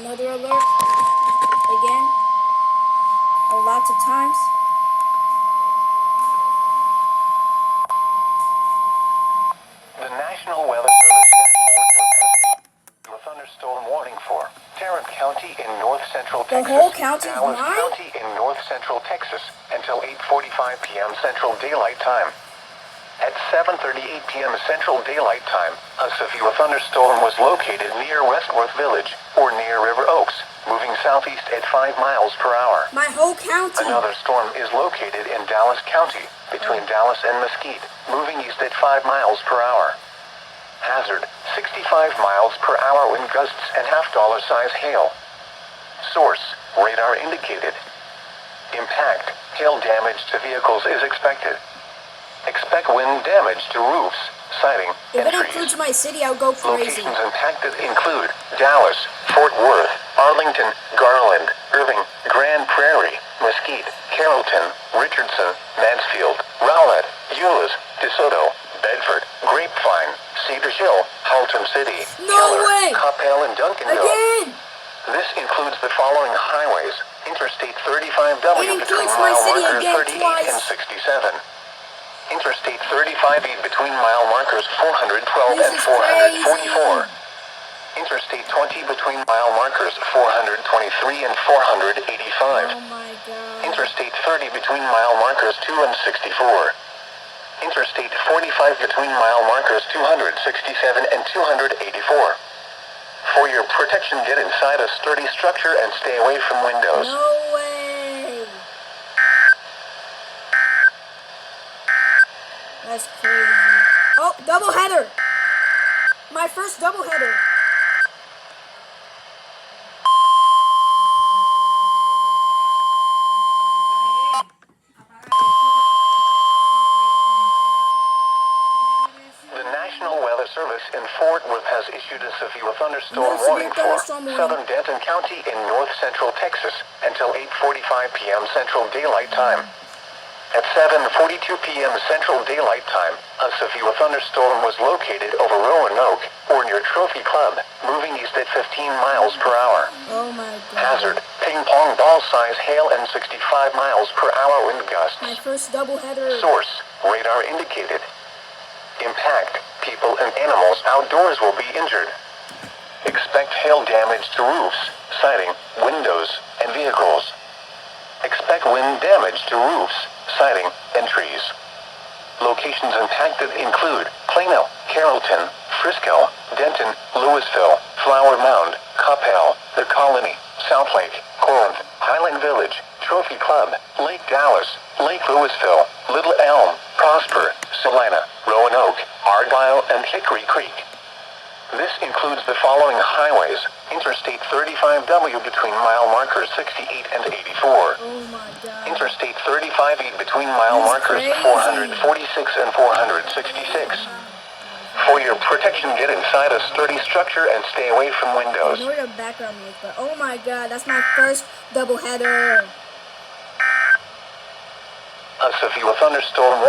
another alert. Again. Lots of times. The National Weather Service in Fort Worth has issued a thunderstorm warning for Tarrant County in north-central Texas, The whole county is Dallas mine? County in north-central Texas until 8:45 p.m. Central Daylight Time. At 7:38 p.m. Central Daylight Time, a severe thunderstorm was located near Westworth Village, or near River Oaks, moving southeast at 5 miles per hour. My whole county. Another storm is located in Dallas County, between Dallas and Mesquite, moving east at 5 miles per hour. Hazard, 65 miles per hour wind gusts and $half size hail. Source, radar indicated. Impact, hail damage to vehicles is expected. Expect wind damage to roofs, siding, If and it trees. includes my city, I'll go crazy. Locations impacted include Dallas, Fort Worth, Arlington, Garland, Irving, Grand Prairie, Mesquite, Carrollton, Richardson, Mansfield, Rowlett, Euless, DeSoto, Bedford, Grapevine, Cedar Hill, Haltom City, No Keller, way! Coppell, and Duncanville. Again! This includes the following highways: Interstate 35W It between includes my mile city markers again 38 twice. and 67. Interstate 35E between mile markers 412 This and is 444. crazy. Interstate 20 between mile markers 423 and 485. Oh my god. Interstate 30 between mile markers 2 and 64. Interstate 45 between mile markers 267 and 284. For your protection, get inside a sturdy structure and stay away from windows. No way. That's crazy. Oh, doubleheader. My first doubleheader. The National Weather Service in Fort Worth has issued a severe thunderstorm Another severe warning for thunderstorm warning. southern Denton County in north-central Texas until 8:45 p.m. Central Daylight Time. At 7:42 p.m. Central Daylight Time, a severe thunderstorm was located over Roanoke, or near Trophy Club, moving east at 15 miles per hour. Oh my god. Hazard, ping-pong ball-size hail and 65 miles per hour wind gusts. My first doubleheader. Source, radar indicated. Impact, people and animals outdoors will be injured. Expect hail damage to roofs, siding, windows, and vehicles. Expect wind damage to roofs, siding, and trees. Locations impacted include Plano, Carrollton, Frisco, Denton, Louisville, Flower Mound, Coppell, The Colony, Southlake, Corinth, Highland Village, Trophy Club, Lake Dallas, Lake Louisville, Little Elm, Prosper, Salina, Roanoke, Argyle, and Hickory Creek. This includes the following highways: Interstate 35W between mile markers 68 and 84. Oh my god. Interstate 35E between mile That's markers crazy. 446 and 466. For your protection, get inside a sturdy structure and stay away from windows. Ignore the background noise, but oh my god, that's my first doubleheader. A severe thunderstorm